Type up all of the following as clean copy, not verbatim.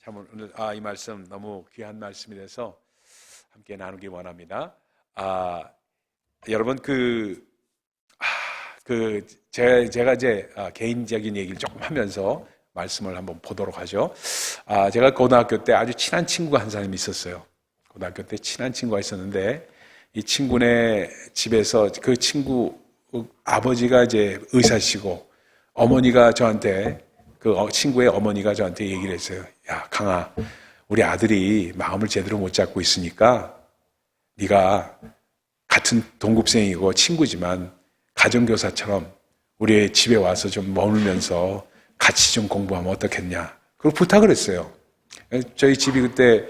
참 오늘 이 말씀 너무 귀한 말씀이라서 함께 나누기 원합니다. 여러분 제가 이제 개인적인 얘기를 조금 하면서 말씀을 한번 보도록 하죠. 제가 고등학교 때 아주 친한 친구가 한 사람이 있었어요. 고등학교 때 친한 친구가 있었는데 이 친구네 집에서 그 친구 아버지가 이제 의사시고 어머니가 저한테 친구의 어머니가 저한테 얘기를 했어요. 야, 강아, 우리 아들이 마음을 제대로 못 잡고 있으니까 네가 같은 동급생이고 친구지만 가정교사처럼 우리 집에 와서 좀 머물면서 같이 좀 공부하면 어떻겠냐. 그걸 부탁을 했어요. 저희 집이 그때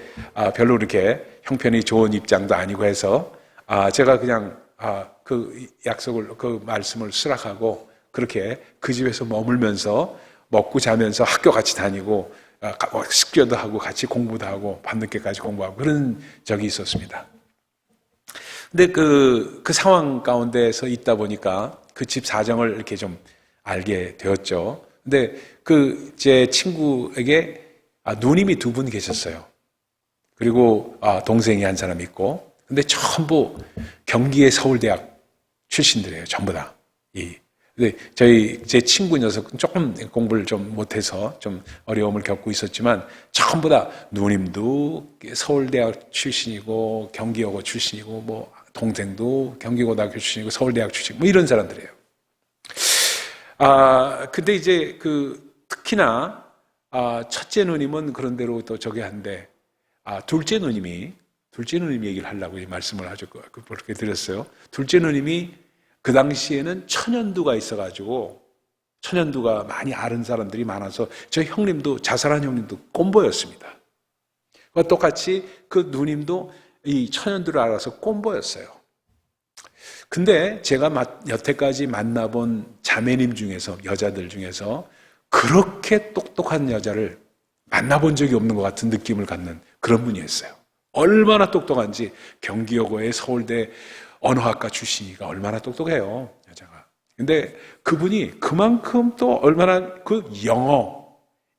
별로 이렇게 형편이 좋은 입장도 아니고 해서 제가 그냥 그 약속을, 그 말씀을 수락하고 그렇게 그 집에서 머물면서 먹고 자면서 학교 같이 다니고 숙제도 하고 같이 공부도 하고 밤늦게까지 공부하고 그런 적이 있었습니다. 근데 그 상황 가운데서 있다 보니까 그 집 사정을 이렇게 좀 알게 되었죠. 근데 제 친구에게 누님이 두 분 계셨어요. 그리고 동생이 한 사람 있고, 근데 전부 경기의 서울대학 출신들이에요. 전부 다. 근데 제 친구 녀석은 조금 공부를 좀 못해서 좀 어려움을 겪고 있었지만 전부 다 누님도 서울대학 출신이고 경기여고 출신이고 뭐 동생도 경기고등학교 출신이고 서울대학 출신이고 뭐 이런 사람들이에요. 근데 이제 특히나 첫째 누님은 그런 대로 또 저기 한데 둘째 누님이 얘기를 하려고 이 말씀을 아주 그렇게 드렸어요. 둘째 누님이 그 당시에는 천연두가 있어가지고 천연두가 많이 아는 사람들이 많아서 저희 형님도 자살한 형님도 꼼보였습니다. 똑같이 그 누님도 이 천연두를 알아서 꼼보였어요. 근데 제가 여태까지 만나본 자매님 중에서 여자들 중에서 그렇게 똑똑한 여자를 만나본 적이 없는 것 같은 느낌을 갖는 그런 분이었어요. 얼마나 똑똑한지 경기여고의 서울대 언어학과 출신이가 얼마나 똑똑해요, 여자가. 근데 그분이 그만큼 또 얼마나 영어,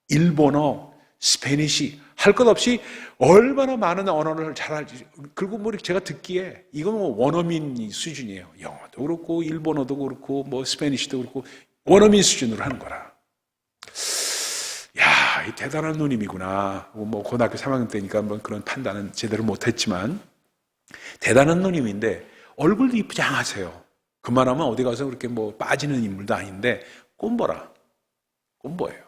일본어, 스페니시 할 것 없이 얼마나 많은 언어를 잘 알지. 그리고 뭐 제가 듣기에 이건 뭐 원어민 수준이에요. 영어도 그렇고 일본어도 그렇고 뭐 스페니시도 그렇고 원어민 수준으로 하는 거라. 야, 이 대단한 누님이구나. 뭐 고등학교 3학년 때니까 뭐 그런 판단은 제대로 못했지만 대단한 누님인데 얼굴도 이쁘지 않으세요. 그만하면 어디 가서 그렇게 뭐 빠지는 인물도 아닌데 꼼보예요.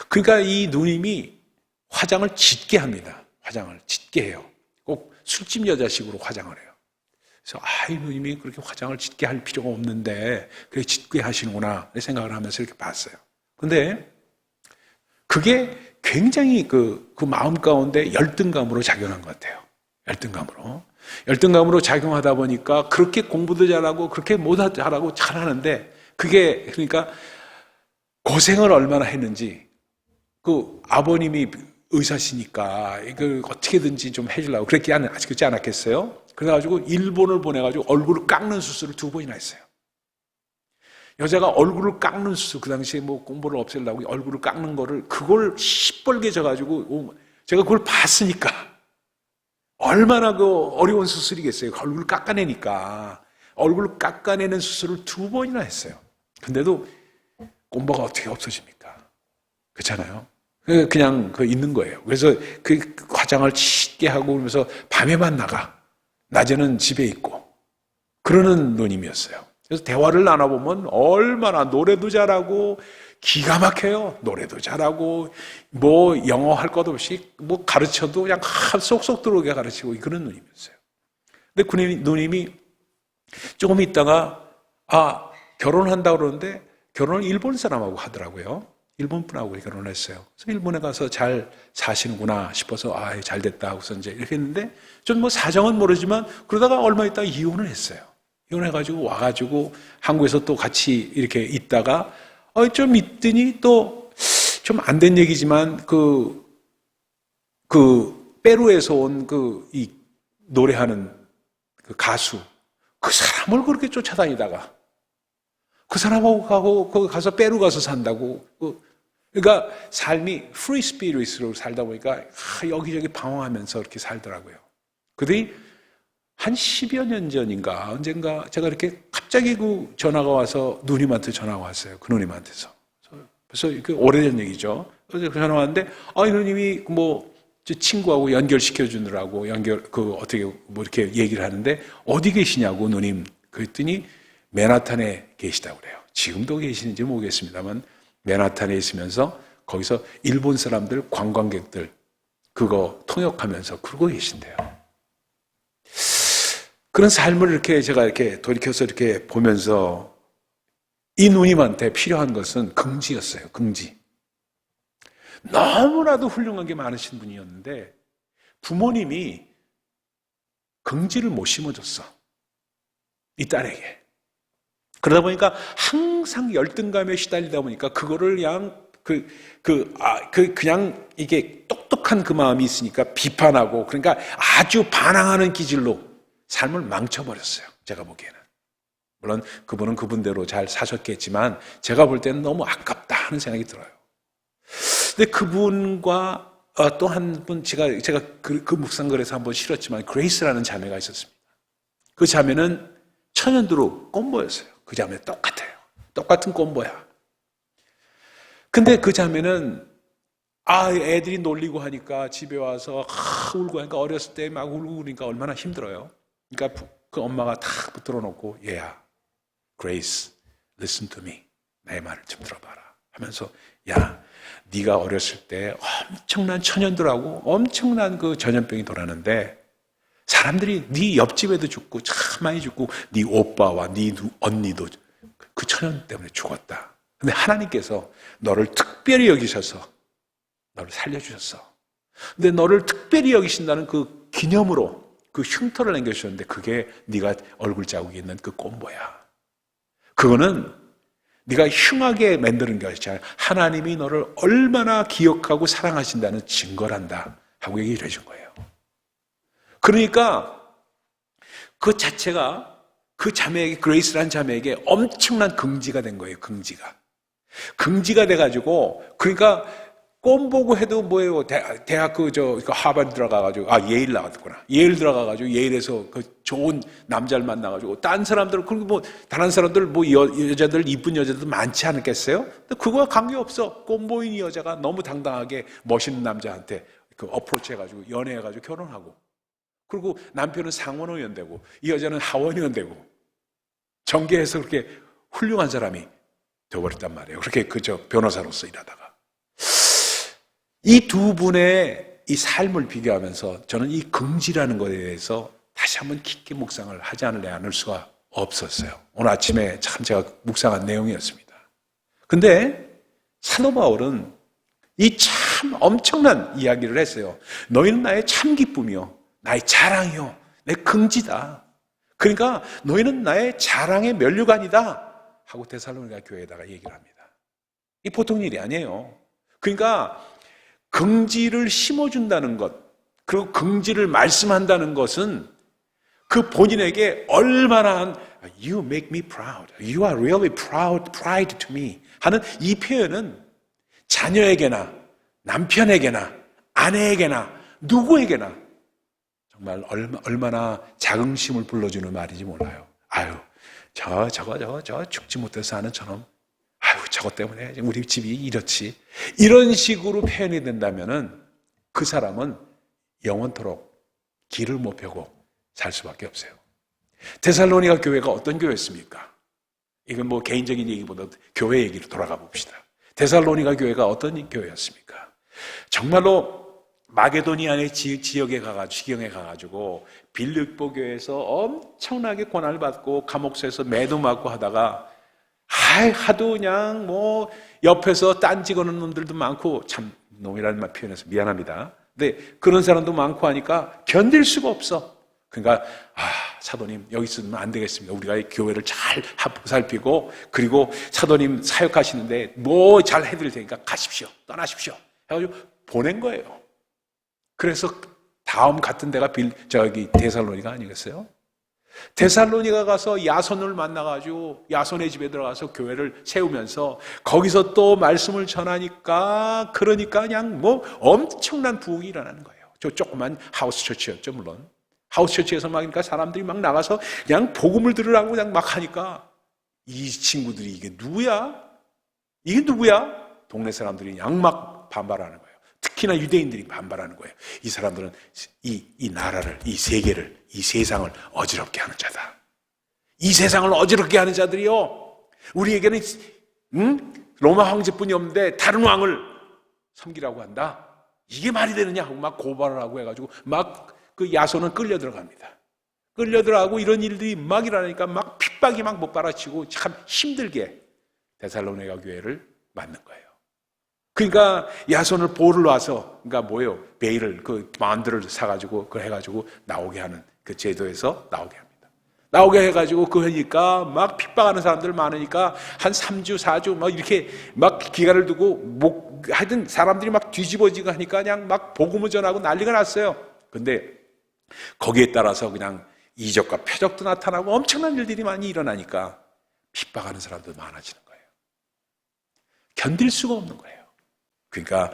그러니까 이 누님이 화장을 짙게 합니다. 화장을 짙게 해요. 꼭 술집 여자식으로 화장을 해요. 그래서 이 누님이 그렇게 화장을 짙게 할 필요가 없는데 그렇게 짙게 하시는구나 생각을 하면서 이렇게 봤어요. 근데 그게 굉장히 그 마음 가운데 열등감으로 작용한 것 같아요. 열등감으로 작용하다 보니까 그렇게 공부도 잘하고 그렇게 뭐도 잘하고 잘하는데 그게 그러니까 고생을 얼마나 했는지 아버님이 의사시니까 이걸 어떻게든지 좀 해주려고 그렇지 않았겠어요? 그래가지고 일본을 보내가지고 얼굴을 깎는 수술을 2번이나 했어요. 여자가 얼굴을 깎는 수술, 그 당시에 뭐 공부를 없애려고 얼굴을 깎는 거를 그걸 시뻘게 져가지고 제가 그걸 봤으니까 얼마나 어려운 수술이겠어요. 얼굴을 깎아내니까. 얼굴을 깎아내는 수술을 2번이나 했어요. 근데도 꼼보가 어떻게 없어집니까? 그렇잖아요. 그냥 있는 거예요. 그래서 화장을 짙게 하고 그러면서 밤에만 나가. 낮에는 집에 있고. 그러는 누님이었어요. 그래서 대화를 나눠보면 얼마나 노래도 잘하고 기가 막혀요. 노래도 잘하고 뭐 영어 할 것 없이 뭐 가르쳐도 그냥 쏙쏙 들어오게 가르치고 그런 누님이었어요. 근데 그 누님이 조금 있다가 결혼한다고 그러는데 결혼을 일본 사람하고 하더라고요. 일본 분하고 결혼했어요. 그래서 일본에 가서 잘 사시는구나 싶어서 잘 됐다 하고서 이제 이렇게 했는데 좀 뭐 사정은 모르지만 그러다가 얼마 있다가 이혼을 했어요. 이혼해가지고 와가지고 한국에서 또 같이 이렇게 있다가 좀 있더니 또 좀 안 된 얘기지만 페루에서 온 이 노래하는 가수 그 사람을 그렇게 쫓아다니다가 그 사람하고 거기 가서 페루 가서 산다고 그러니까 삶이 free spirit으로 살다 보니까 여기저기 방황하면서 이렇게 살더라고요. 그들이 한 10여 년 전인가 언젠가 제가 이렇게 갑자기 그 전화가 와서 누님한테 전화가 왔어요. 그 누님한테서. 그래서 그 오래전 얘기죠. 그래서 전화 왔는데 이 누님이 뭐 저 친구하고 연결시켜 주느라고 어떻게 뭐 이렇게 얘기를 하는데 어디 계시냐고 누님 그랬더니 맨하탄에 계시다고 그래요. 지금도 계시는지 모르겠습니다만 맨하탄에 있으면서 거기서 일본 사람들 관광객들 그거 통역하면서 그러고 계신대요. 그런 삶을 이렇게 제가 이렇게 돌이켜서 이렇게 보면서 이 누님한테 필요한 것은 긍지였어요. 긍지. 너무나도 훌륭한 게 많으신 분이었는데 부모님이 긍지를 못 심어줬어. 이 딸에게. 그러다 보니까 항상 열등감에 시달리다 보니까 그거를 그냥 이게 똑똑한 그 마음이 있으니까 비판하고 그러니까 아주 반항하는 기질로 삶을 망쳐버렸어요. 제가 보기에는. 물론 그분은 그분대로 잘 사셨겠지만 제가 볼 때는 너무 아깝다 하는 생각이 들어요. 근데 그분과 또 한 분 제가 그 묵상글에서 한번 실었지만 그레이스라는 자매가 있었습니다. 그 자매는 천연두로 꼼보였어요. 그 자매 똑같아요. 똑같은 꼼보야. 근데 그 자매는 애들이 놀리고 하니까 집에 와서 울고 하니까 어렸을 때 막 울고 그러니까 얼마나 힘들어요. 그러니까 그 엄마가 탁 붙들어 놓고 얘야, Grace, listen to me. 내 말을 좀 들어봐라 하면서 야, 네가 어렸을 때 엄청난 천연두라고 엄청난 그 전염병이 돌았는데 사람들이 네 옆집에도 죽고 참 많이 죽고 네 오빠와 네 언니도 그 천연 때문에 죽었다. 근데 하나님께서 너를 특별히 여기셔서 너를 살려주셨어. 근데 너를 특별히 여기신다는 그 기념으로 그 흉터를 남겨주셨는데 그게 네가 얼굴 자국이 있는 그 꼼보야. 그거는 네가 흉하게 만드는 게 아니라 하나님이 너를 얼마나 기억하고 사랑하신다는 증거란다 하고 얘기를 해준 거예요. 그러니까 그 자체가 그 자매에게 그레이스라는 자매에게 엄청난 긍지가 된 거예요. 긍지가 돼가지고 그러니까 꼼 보고 해도 뭐예요? 대학 하버드 들어가가지고 예일 나갔구나. 예일 들어가가지고 예일에서 그 좋은 남자를 만나가지고 딴 사람들 그리고 뭐 다른 사람들 뭐 여자들 이쁜 여자들 많지 않겠어요? 근데 그거와 관계 없어. 꼼 보인 이 여자가 너무 당당하게 멋있는 남자한테 그 어프로치 해가지고 연애해가지고 결혼하고 그리고 남편은 상원의원 되고 이 여자는 하원의원 되고 정계에서 그렇게 훌륭한 사람이 되어버렸단 말이에요. 그렇게 변호사로서 일하다가. 이 두 분의 이 삶을 비교하면서 저는 이 긍지라는 것에 대해서 다시 한번 깊게 묵상을 하지 않을 수가 없었어요. 오늘 아침에 참 제가 묵상한 내용이었습니다. 근데 사도 바울은 이 참 엄청난 이야기를 했어요. 너희는 나의 참 기쁨이요, 나의 자랑이요, 내 긍지다. 그러니까 너희는 나의 자랑의 면류관이다 하고 데살로니가 교회에다가 얘기를 합니다. 이 보통 일이 아니에요. 그러니까 긍지를 심어준다는 것, 그리고 긍지를 말씀한다는 것은 그 본인에게 얼마나 You make me proud, you are really pride to me 하는 이 표현은 자녀에게나 남편에게나 아내에게나 누구에게나 정말 얼마나 자긍심을 불러주는 말인지 몰라요. 저거 죽지 못해서 하는 저놈, 저것 때문에 우리 집이 이렇지. 이런 식으로 표현이 된다면은 그 사람은 영원토록 길을 못 펴고 살 수밖에 없어요. 데살로니가 교회가 어떤 교회였습니까? 이건 뭐 개인적인 얘기보다 교회 얘기로 돌아가 봅시다. 데살로니가 교회가 어떤 교회였습니까? 정말로 마게도니아의 지역에 지경에 가가지고 빌립보 교회에서 엄청나게 고난을 받고 감옥소에서 매도 맞고 하다가 하도 그냥 뭐 옆에서 딴지 거는 놈들도 많고 참 놈이라는 말 표현해서 미안합니다. 근데 그런 사람도 많고 하니까 견딜 수가 없어. 그러니까 사도님 여기 있으면 안 되겠습니다. 우리가 교회를 잘 살피고 그리고 사도님 사역하시는데 뭐 잘 해드릴 테니까 가십시오. 떠나십시오. 해가지고 보낸 거예요. 그래서 다음 같은 데가 데살로니가 아니겠어요? 데살로니가 가서 야손을 만나가지고 야손의 집에 들어가서 교회를 세우면서 거기서 또 말씀을 전하니까 그러니까 그냥 뭐 엄청난 부흥이 일어나는 거예요. 저 조그만 하우스 처치였죠, 물론. 하우스 처치에서 막 그러니까 사람들이 막 나가서 그냥 복음을 들으라고 그냥 막 하니까 이 친구들이 이게 누구야? 이게 누구야? 동네 사람들이 그냥 막 반발하는 거예요. 특히나 유대인들이 반발하는 거예요. 이 사람들은 이 나라를, 이 세계를, 이 세상을 어지럽게 하는 자다. 이 세상을 어지럽게 하는 자들이요. 우리에게는 로마 황제뿐이 없는데 다른 왕을 섬기라고 한다. 이게 말이 되느냐 하고 막 고발을 하고 해가지고 막 그 야손은 끌려 들어갑니다. 끌려 들어가고 이런 일들이 막 일어나니까 막 핍박이 막 못 받아치고 참 힘들게 데살로니가 교회를 만든 거예요. 그러니까 야손을 보러 와서, 그러니까 뭐예요? 베일을, 그 만두를 사가지고, 그걸 해가지고 나오게 하는 그 제도에서 나오게 합니다. 나오게 해가지고, 그러니까 막 핍박하는 사람들 많으니까 한 3주, 4주 막 이렇게 막 기간을 두고, 하여튼 사람들이 막 뒤집어지고 하니까 그냥 막 복음을 전하고 난리가 났어요. 근데 거기에 따라서 그냥 이적과 표적도 나타나고 엄청난 일들이 많이 일어나니까 핍박하는 사람도 많아지는 거예요. 견딜 수가 없는 거예요. 그러니까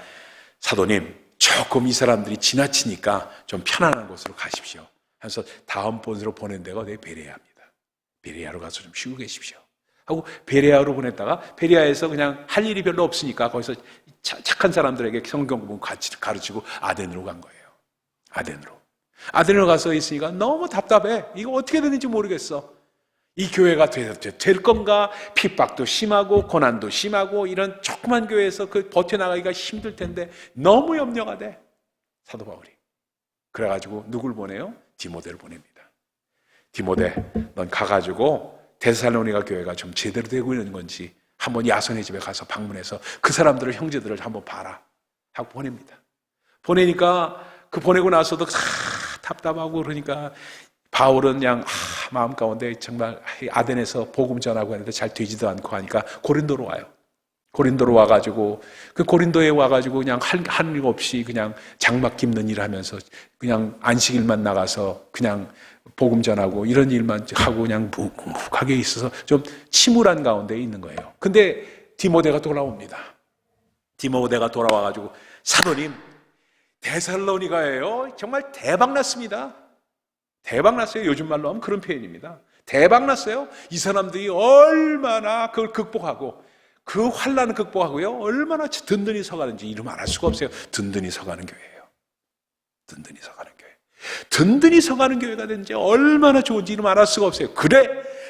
사도님, 조금 이 사람들이 지나치니까 좀 편안한 곳으로 가십시오. 하면서 다음 본으로 보낸 데가 어디 베레아입니다. 베레아로 가서 좀 쉬고 계십시오. 하고 베레아로 보냈다가 베레아에서 그냥 할 일이 별로 없으니까 거기서 착한 사람들에게 성경 공부 가르치고 아덴으로 간 거예요. 아덴으로 가서 있으니까 너무 답답해. 이거 어떻게 되는지 모르겠어. 이 교회가 될 건가? 핍박도 심하고 고난도 심하고 이런 조그만 교회에서 그 버텨나가기가 힘들 텐데 너무 염려가 돼. 사도 바울이. 그래가지고 누굴 보내요? 디모데를 보냅니다. 디모데, 넌 가가지고 데살로니가 교회가 좀 제대로 되고 있는 건지 한번 야손의 집에 가서 방문해서 그 사람들을, 형제들을 한번 봐라 하고 보냅니다. 보내니까 그 보내고 나서도 답답하고 그러니까 바울은 그냥 마음 가운데 정말 아덴에서 복음 전하고 하는데 잘 되지도 않고 하니까 고린도로 와요. 고린도로 와가지고 그 고린도에 와가지고 그냥 할 일 없이 그냥 장막 깁는 일 하면서 그냥 안식일만 나가서 그냥 복음 전하고 이런 일만 하고 그냥 묵묵하게 있어서 좀 침울한 가운데 있는 거예요. 근데 디모데가 돌아옵니다. 디모데가 돌아와가지고 사도님, 데살로니가예요. 정말 대박 났습니다. 대박 났어요. 요즘 말로 하면 그런 표현입니다. 대박 났어요. 이 사람들이 얼마나 그걸 극복하고 그 환난을 극복하고요. 얼마나 든든히 서가는지 이루 말할 수가 없어요. 든든히 서가는 교회예요. 든든히 서가는 교회. 든든히 서가는 교회가 된지 얼마나 좋은지 이루 말할 수가 없어요. 그래?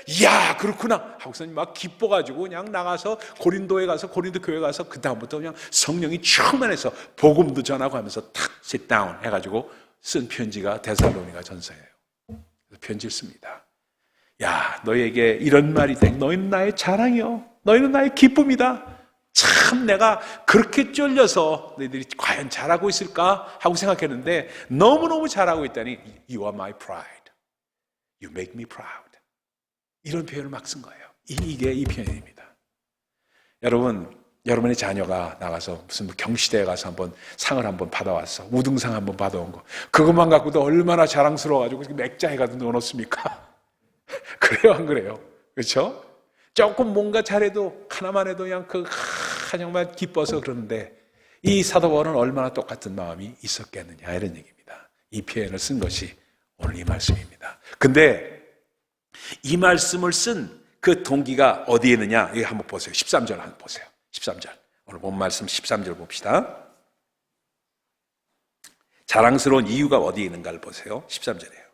이야, 그렇구나. 하고서 막 기뻐가지고 그냥 나가서 고린도에 가서 고린도 교회 가서 그 다음부터 그냥 성령이 충만해서 복음도 전하고 하면서 탁 sit down 해가지고 쓴 편지가 데살로니가 전서예요. 편지를 씁니다. 야, 너에게 이런 말이 돼. 너희는 나의 자랑이요. 너희는 나의 기쁨이다. 참 내가 그렇게 쫄려서 너희들이 과연 잘하고 있을까 하고 생각했는데 너무너무 잘하고 있다니 You are my pride. You make me proud. 이런 표현을 막 쓴 거예요. 이게 이 표현입니다. 여러분, 여러분의 자녀가 나가서 무슨 경시대에 가서 한번 상을 한번 받아왔어. 우등상 한번 받아온 거. 그것만 갖고도 얼마나 자랑스러워가지고 맥자해가지고 넣어놓습니까? 그래요, 안 그래요? 그렇죠? 조금 뭔가 잘해도 하나만 해도 그냥 정말 기뻐서 그러는데 이 사도 바울은 얼마나 똑같은 마음이 있었겠느냐 이런 얘기입니다. 이 표현을 쓴 것이 오늘 이 말씀입니다. 근데 이 말씀을 쓴 그 동기가 어디에 있느냐? 이거 한번 보세요. 13절 한번 보세요. 13절. 오늘 본 말씀 13절 봅시다. 자랑스러운 이유가 어디에 있는가를 보세요. 13절이에요.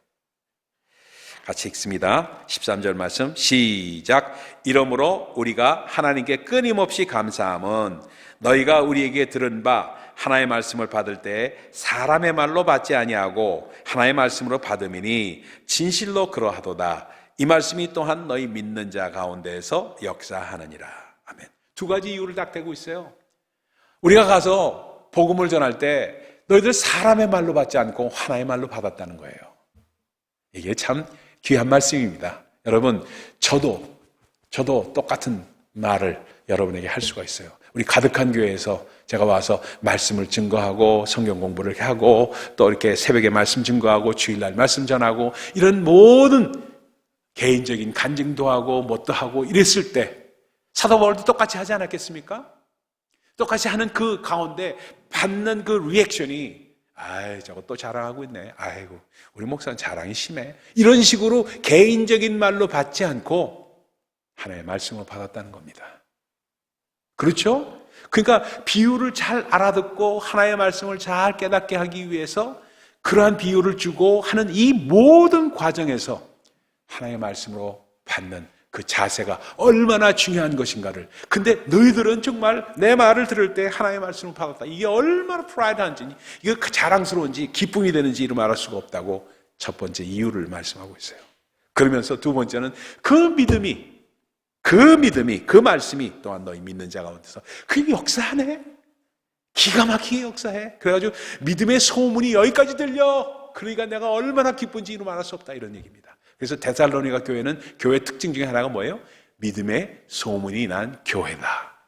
같이 읽습니다. 13절 말씀 시작. 이러므로 우리가 하나님께 끊임없이 감사함은 너희가 우리에게 들은 바 하나의 말씀을 받을 때 사람의 말로 받지 아니하고 하나의 말씀으로 받음이니 진실로 그러하도다. 이 말씀이 또한 너희 믿는 자 가운데에서 역사하느니라. 아멘. 두 가지 이유를 딱 대고 있어요. 우리가 가서 복음을 전할 때 너희들 사람의 말로 받지 않고 하나의 말로 받았다는 거예요. 이게 참 귀한 말씀입니다. 여러분, 저도 똑같은 말을 여러분에게 할 수가 있어요. 우리 가득한 교회에서 제가 와서 말씀을 증거하고 성경 공부를 하고 또 이렇게 새벽에 말씀 증거하고 주일날 말씀 전하고 이런 모든 개인적인 간증도 하고 뭣도 하고 이랬을 때 사도 바울도 똑같이 하지 않았겠습니까? 똑같이 하는 그 가운데 받는 그 리액션이 저거 또 자랑하고 있네. 아이고, 우리 목사는 자랑이 심해. 이런 식으로 개인적인 말로 받지 않고 하나님의 말씀을 받았다는 겁니다. 그렇죠? 그러니까 비유를 잘 알아듣고 하나님의 말씀을 잘 깨닫게 하기 위해서 그러한 비유를 주고 하는 이 모든 과정에서 하나님의 말씀으로 받는 그 자세가 얼마나 중요한 것인가를. 근데 너희들은 정말 내 말을 들을 때 하나님의 말씀을 받았다. 이게 얼마나 프라이드한지, 이게 자랑스러운지 기쁨이 되는지 이루 말할 수가 없다고 첫 번째 이유를 말씀하고 있어요. 그러면서 두 번째는 그 믿음이, 그 말씀이 또한 너희 믿는 자 가운데서 그 역사하네. 기가 막히게 역사해. 그래가지고 믿음의 소문이 여기까지 들려. 그러니까 내가 얼마나 기쁜지 이루 말할 수 없다, 이런 얘기입니다. 그래서 데살로니가 교회는 교회 특징 중에 하나가 뭐예요? 믿음의 소문이 난 교회다.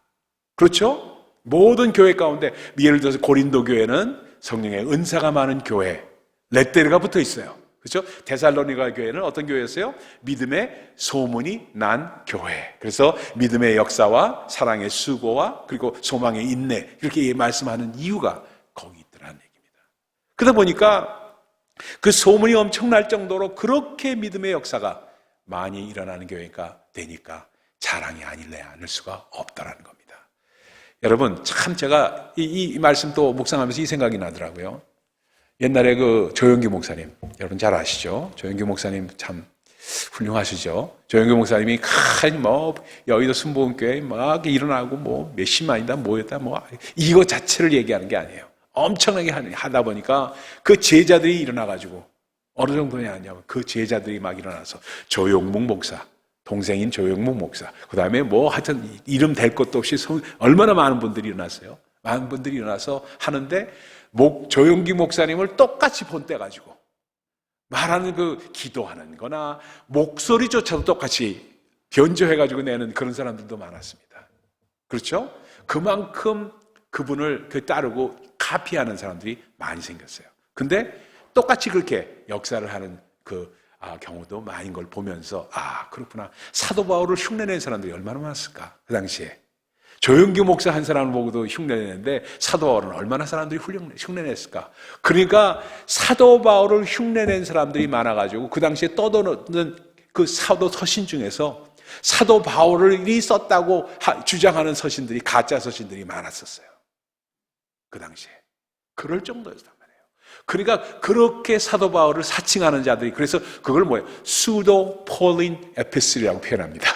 그렇죠? 모든 교회 가운데, 예를 들어서 고린도 교회는 성령의 은사가 많은 교회, 레테르가 붙어 있어요. 그렇죠? 데살로니가 교회는 어떤 교회였어요? 믿음의 소문이 난 교회. 그래서 믿음의 역사와 사랑의 수고와 그리고 소망의 인내, 이렇게 말씀하는 이유가 거기 있더라는 얘기입니다. 그러다 보니까 그 소문이 엄청날 정도로 그렇게 믿음의 역사가 많이 일어나는 교회가 되니까 자랑이 아닐래 않을 수가 없다라는 겁니다. 여러분, 참 제가 이 말씀 또 묵상하면서 이 생각이 나더라고요. 옛날에 그 조영규 목사님, 여러분 잘 아시죠? 조영규 목사님 참 훌륭하시죠? 조영규 목사님이 여의도 순복음교회 막 일어나고 몇십만이다 모였다 이거 자체를 얘기하는 게 아니에요. 엄청나게 하다 보니까 그 제자들이 일어나가지고 어느 정도냐면 그 제자들이 막 일어나서 조용묵 목사, 동생인 조용묵 목사, 그 다음에 하여튼 이름 될 것도 없이 얼마나 많은 분들이 일어났어요. 많은 분들이 일어나서 하는데 조용기 목사님을 똑같이 본떼가지고 말하는 그 기도하는 거나 목소리조차도 똑같이 변조해가지고 내는 그런 사람들도 많았습니다. 그렇죠? 그만큼 그분을 따르고 카피하는 사람들이 많이 생겼어요. 근데 똑같이 그렇게 역사를 하는 경우도 많은 걸 보면서 그렇구나. 사도 바울을 흉내낸 사람들이 얼마나 많았을까 그 당시에. 조영규 목사 한 사람을 보고도 흉내내는데 사도 바울은 얼마나 사람들이 흉내냈을까. 그러니까 사도 바울을 흉내낸 사람들이 많아가지고 그 당시에 떠도는 그 사도 서신 중에서 사도 바울이 썼다고 주장하는 서신들이, 가짜 서신들이 많았었어요. 그 당시에. 그럴 정도였단 말이에요. 그러니까 그렇게 사도 바울을 사칭하는 자들이, 그래서 그걸 수도 폴린 에피슬이라고 표현합니다.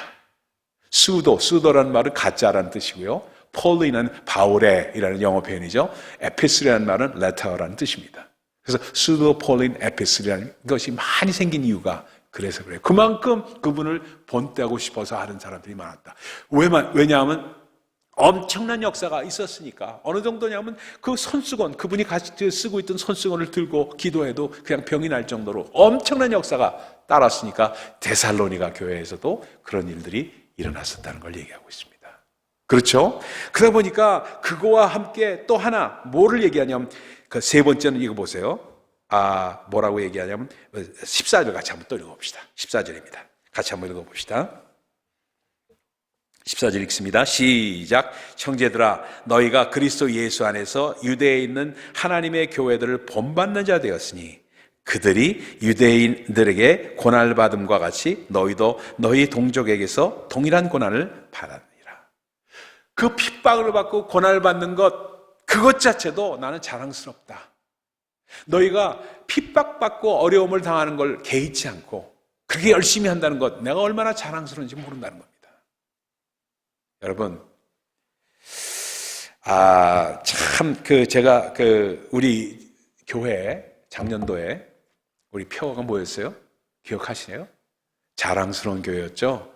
수도라는 말은 가짜라는 뜻이고요. 폴린은 바울의이라는 영어 표현이죠. 에피슬이라는 말은 레터라는 뜻입니다. 그래서 수도 폴린 에피슬이라는 것이 많이 생긴 이유가 그래서 그래요. 그만큼 그분을 본때하고 싶어서 하는 사람들이 많았다. 왜냐하면 엄청난 역사가 있었으니까. 어느 정도냐면 그 손수건, 그분이 같이 쓰고 있던 손수건을 들고 기도해도 그냥 병이 날 정도로 엄청난 역사가 따랐으니까 데살로니가 교회에서도 그런 일들이 일어났었다는 걸 얘기하고 있습니다. 그렇죠? 그러다 보니까 그거와 함께 또 하나 뭐를 얘기하냐면 그 세 번째는 이거 보세요. 뭐라고 얘기하냐면 14절 같이 한번 또 읽어봅시다. 14절입니다. 같이 한번 읽어봅시다. 14절 읽습니다. 시작. 형제들아, 너희가 그리스도 예수 안에서 유대에 있는 하나님의 교회들을 본받는 자 되었으니 그들이 유대인들에게 고난받음과 같이 너희도 너희 동족에게서 동일한 고난을 받았느니라. 그 핍박을 받고 고난을 받는 그것 자체도 나는 자랑스럽다. 너희가 핍박받고 어려움을 당하는 걸 개의치 않고 그렇게 열심히 한다는 것, 내가 얼마나 자랑스러운지 모른다는 겁니다. 여러분, 제가 우리 교회 작년도에 우리 표어가 뭐였어요? 기억하시나요? 자랑스러운 교회였죠?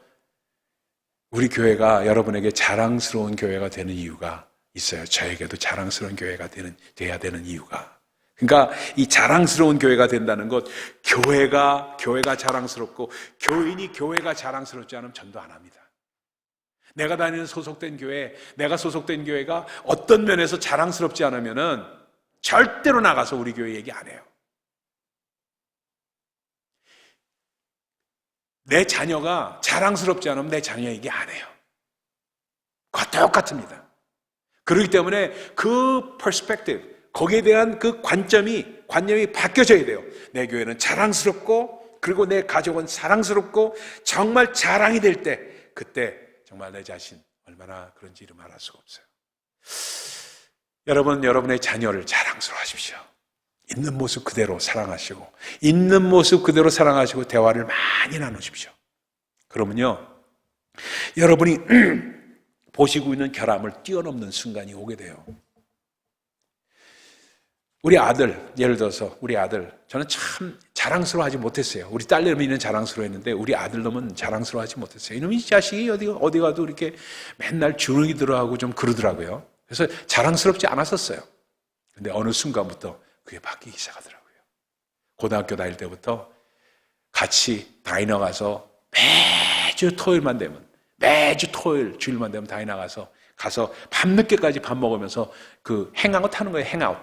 우리 교회가 여러분에게 자랑스러운 교회가 되는 이유가 있어요. 저에게도 자랑스러운 교회가 돼야 되는 이유가. 그러니까 이 자랑스러운 교회가 된다는 것, 교회가 자랑스럽고 교인이 교회가 자랑스럽지 않으면 전도 안 합니다. 내가 다니는 내가 소속된 교회가 어떤 면에서 자랑스럽지 않으면은 절대로 나가서 우리 교회 얘기 안 해요. 내 자녀가 자랑스럽지 않으면 내 자녀에게 안 해요. 그와 똑같습니다. 그렇기 때문에 그 퍼스펙티브, 거기에 대한 그 관념이 바뀌어져야 돼요. 내 교회는 자랑스럽고, 그리고 내 가족은 사랑스럽고, 정말 자랑이 될 때, 그때 정말 내 자신 얼마나 그런지 말할 수가 없어요. 여러분, 여러분의 자녀를 자랑스러워 하십시오. 있는 모습 그대로 사랑하시고, 있는 모습 그대로 사랑하시고, 대화를 많이 나누십시오. 그러면요, 여러분이 보시고 있는 결함을 뛰어넘는 순간이 오게 돼요. 우리 아들, 예를 들어서 우리 아들, 저는 참 자랑스러워하지 못했어요. 우리 딸내미는 자랑스러워했는데 우리 아들놈은 자랑스러워하지 못했어요. 이놈이 자식이 어디 가도 이렇게 맨날 주눅이 들어하고 좀 그러더라고요. 그래서 자랑스럽지 않았었어요. 근데 어느 순간부터 그게 바뀌기 시작하더라고요. 고등학교 다닐 때부터 같이 다이너 가서 매주 토요일만 되면, 매주 토요일 주일만 되면 다이너 가서 밤늦게까지 밥 먹으면서 그 행아웃 하는 거예요. 행아웃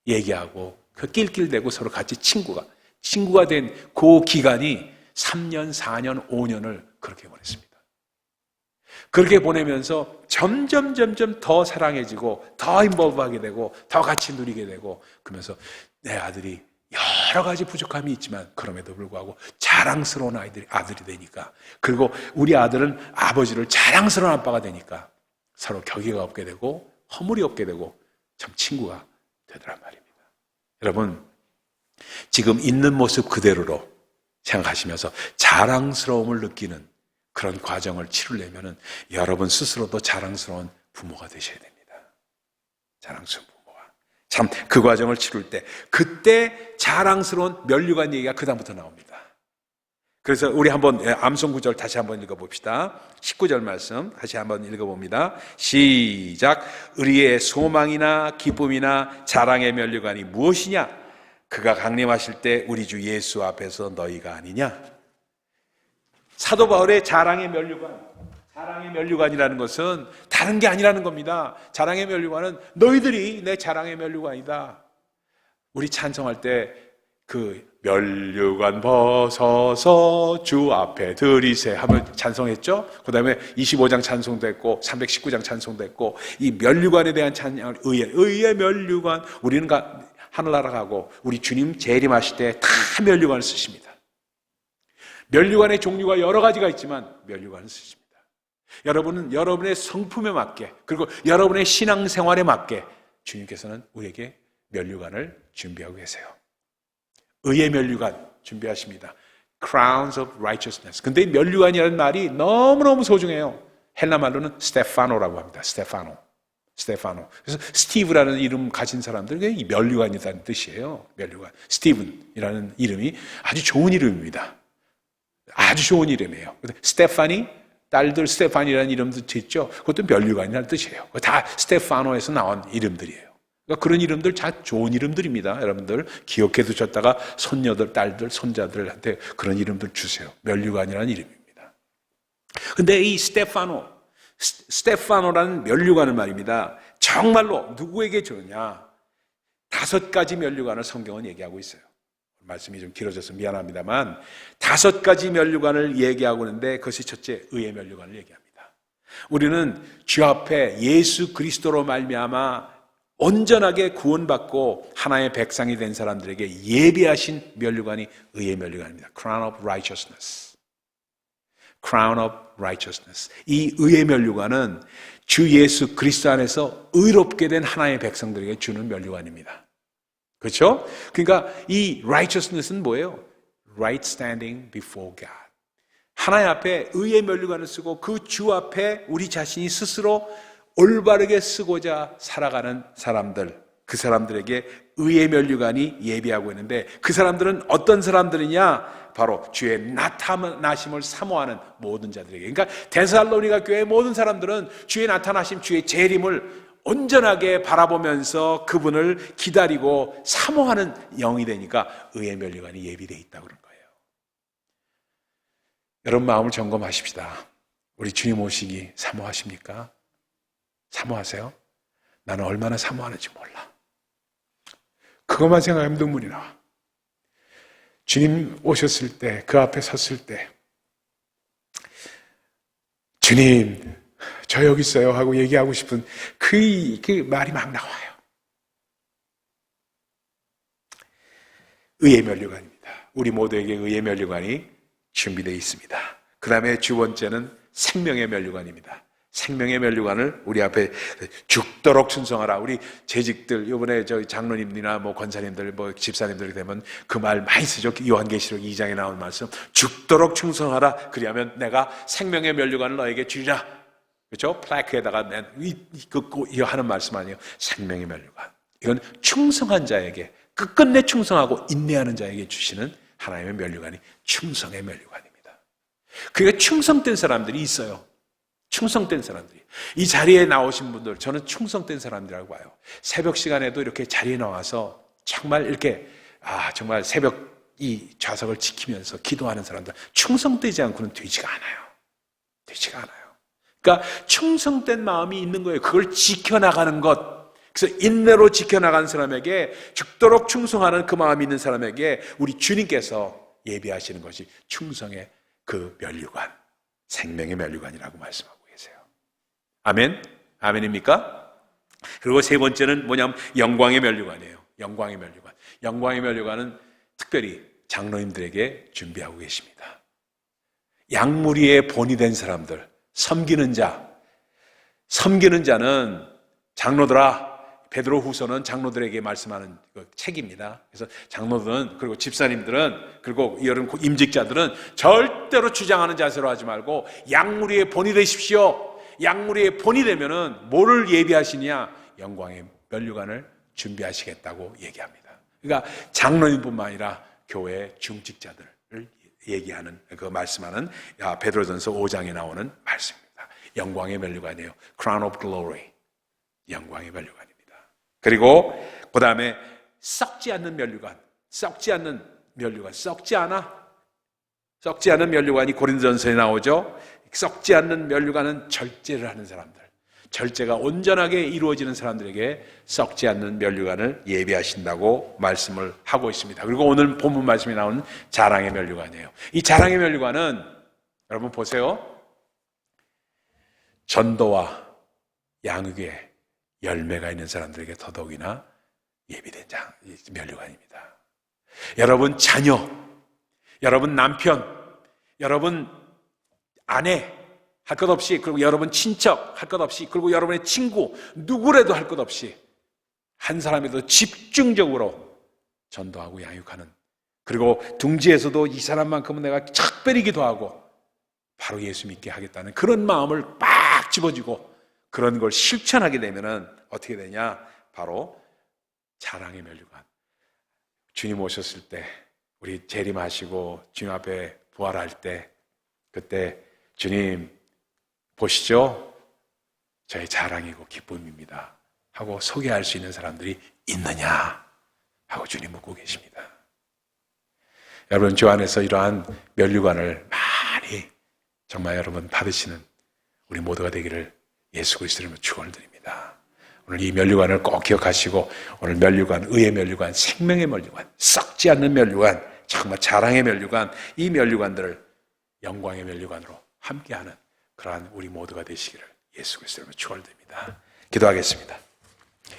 얘기하고 그 낄낄대고 서로 같이 친구가 된 그 기간이 3년, 4년, 5년을 그렇게 보냈습니다. 그렇게 보내면서 점점 더 사랑해지고 더 인볼브하게 되고 더 같이 누리게 되고, 그러면서 내 아들이 여러 가지 부족함이 있지만 그럼에도 불구하고 자랑스러운 아들이 되니까, 그리고 우리 아들은 아버지를 자랑스러운 아빠가 되니까 서로 격의가 없게 되고 허물이 없게 되고 참 친구가 되더란 말입니다. 여러분, 지금 있는 모습 그대로로 생각하시면서 자랑스러움을 느끼는 그런 과정을 치르려면 여러분 스스로도 자랑스러운 부모가 되셔야 됩니다. 자랑스러운 부모가. 참 그 과정을 치룰 때, 그때 자랑스러운 면류관 얘기가 그 다음부터 나옵니다. 그래서 우리 한번 암송 구절 다시 한번 읽어봅시다. 19절 말씀 다시 한번 읽어봅니다. 시작. 우리의 소망이나 기쁨이나 자랑의 면류관이 무엇이냐? 그가 강림하실 때 우리 주 예수 앞에서 너희가 아니냐? 사도 바울의 자랑의 면류관이라는 것은 다른 게 아니라는 겁니다. 자랑의 면류관은 너희들이 내 자랑의 면류관이다. 우리 찬송할 때 그 면류관 벗어서 주 앞에 들이세 하면 찬송했죠. 그 다음에 25장 찬송도 했고 319장 찬송도 했고, 이 면류관에 대한 찬양을 의의 면류관, 우리는 하늘나라 가고 우리 주님 재림하실 때 다 면류관을 쓰십니다. 면류관의 종류가 여러 가지가 있지만 면류관을 쓰십니다. 여러분은 여러분의 성품에 맞게, 그리고 여러분의 신앙생활에 맞게 주님께서는 우리에게 면류관을 준비하고 계세요. 의의 면류관 준비하십니다. Crowns of Righteousness. 근데 면류관이라는 말이 너무너무 소중해요. 헬라 말로는 스테파노라고 합니다. 스테파노. 그래서 스티브라는 이름 가진 사람들에게 이 면류관이라는 뜻이에요. 면류관. 스티븐이라는 이름이 아주 좋은 이름입니다. 아주 좋은 이름이에요. 스테파니, 딸들 스테파니라는 이름도 있죠. 그것도 면류관이라는 뜻이에요. 다 스테파노에서 나온 이름들이에요. 그러니까 그런 이름들 다 좋은 이름들입니다. 여러분들 기억해 두셨다가 손녀들, 딸들, 손자들한테 그런 이름들 주세요. 면류관이라는 이름입니다. 근데 이 스테파노라는 면류관은 말입니다, 정말로 누구에게 주느냐? 5가지 면류관을 성경은 얘기하고 있어요. 말씀이 좀 길어져서 미안합니다만 5가지 면류관을 얘기하고 있는데, 그것이 첫째, 의의 면류관을 얘기합니다. 우리는 주 앞에 예수 그리스도로 말미암아 온전하게 구원받고 하나의 백성이 된 사람들에게 예비하신 면류관이 의의 면류관입니다. Crown of Righteousness. Crown of Righteousness. 이 의의 면류관은 주 예수 그리스도 안에서 의롭게 된 하나의 백성들에게 주는 면류관입니다. 그렇죠? 그러니까 이 righteousness는 뭐예요? Right standing before God. 하나님 앞에 의의 면류관을 쓰고 그 주 앞에 우리 자신이 스스로 올바르게 쓰고자 살아가는 사람들, 그 사람들에게 의의 면류관이 예비하고 있는데, 그 사람들은 어떤 사람들이냐? 바로 주의 나타나심을 사모하는 모든 자들에게. 그러니까 데살로니가 교회의 모든 사람들은 주의 나타나심, 주의 재림을 온전하게 바라보면서 그분을 기다리고 사모하는 영이 되니까 의의 면류관이 예비되어 있다고 그런 거예요. 여러분 마음을 점검하십시다. 우리 주님 오시기 사모하십니까? 사모하세요? 나는 얼마나 사모하는지 몰라. 그것만 생각하면 눈물이 나와. 주님 오셨을 때, 그 앞에 섰을 때 주님 저 여기 있어요 하고 얘기하고 싶은 그 말이 막 나와요. 의의 면류관입니다. 우리 모두에게 의의 면류관이 준비되어 있습니다. 그 다음에 두 번째는 생명의 면류관입니다. 생명의 면류관을 우리 앞에 죽도록 충성하라. 우리 재직들, 이번에 저희 장로님들이나 뭐 권사님들, 뭐 집사님들이 되면 그 말 많이 쓰죠. 요한계시록 2장에 나온 말씀. 죽도록 충성하라. 그리하면 내가 생명의 면류관을 너에게 주리라. 그렇죠? 플래크에다가 이거 하는 말씀 아니에요. 생명의 면류관. 이건 충성한 자에게, 끝끝내 충성하고 인내하는 자에게 주시는 하나님의 면류관이 충성의 면류관입니다. 그게 충성된 사람들이 있어요. 충성된 사람들이. 이 자리에 나오신 분들, 저는 충성된 사람들이라고 봐요. 새벽 시간에도 이렇게 자리에 나와서 정말 이렇게, 정말 새벽 이 좌석을 지키면서 기도하는 사람들, 충성되지 않고는 되지가 않아요. 되지가 않아요. 그러니까 충성된 마음이 있는 거예요. 그걸 지켜나가는 것. 그래서 인내로 지켜나가는 사람에게, 죽도록 충성하는 그 마음이 있는 사람에게 우리 주님께서 예비하시는 것이 충성의 그 면류관, 생명의 면류관이라고 말씀하고 계세요. 아멘? 아멘입니까? 그리고 세 번째는 뭐냐면 영광의 면류관이에요. 영광의 면류관. 영광의 면류관은 특별히 장로님들에게 준비하고 계십니다. 양무리의 본이 된 사람들, 섬기는 자는 장로들아, 베드로 후서는 장로들에게 말씀하는 책입니다. 그래서 장로들은, 그리고 집사님들은, 그리고 여러 임직자들은 절대로 주장하는 자세로 하지 말고 양무리의 본이 되십시오. 양무리의 본이 되면은 뭐를 예비하시냐? 영광의 면류관을 준비하시겠다고 얘기합니다. 그러니까 장로님뿐만 아니라 교회 중직자들을 얘기하는, 그 말씀하는 베드로전서 5장에 나오는 말씀입니다. 영광의 면류관이에요. Crown of Glory. 영광의 면류관입니다. 그리고 그 다음에 썩지 않는 면류관. 썩지 않는 면류관. 썩지 않은 면류관이 고린도전서에 나오죠. 썩지 않는 면류관은 절제를 하는 사람들, 절제가 온전하게 이루어지는 사람들에게 썩지 않는 면류관을 예비하신다고 말씀을 하고 있습니다. 그리고 오늘 본문 말씀에 나오는 자랑의 면류관이에요. 이 자랑의 면류관은 여러분 보세요. 전도와 양육에 열매가 있는 사람들에게 더더욱이나 예비된 면류관입니다. 여러분 자녀, 여러분 남편, 여러분 아내 할 것 없이, 그리고 여러분 친척 할 것 없이, 그리고 여러분의 친구 누구라도 할 것 없이 한 사람에도 집중적으로 전도하고 양육하는, 그리고 둥지에서도 이 사람만큼은 내가 특별히 기도하고 바로 예수 믿게 하겠다는 그런 마음을 빡 집어주고 그런 걸 실천하게 되면은 어떻게 되냐? 바로 자랑의 면류관. 주님 오셨을 때, 우리 재림하시고 주님 앞에 부활할 때, 그때 주님 보시죠? 저의 자랑이고 기쁨입니다 하고 소개할 수 있는 사람들이 있느냐 하고 주님 묻고 계십니다. 여러분, 주 안에서 이러한 면류관을 많이 정말 여러분 받으시는 우리 모두가 되기를 예수 그리스도로 축원을 드립니다. 오늘 이 면류관을 꼭 기억하시고, 오늘 면류관, 의의 면류관, 생명의 면류관, 썩지 않는 면류관, 정말 자랑의 면류관, 이 면류관들을 영광의 면류관으로 함께하는 그러한 우리 모두가 되시기를 예수 그리스도로 축원을 드립니다. 기도하겠습니다.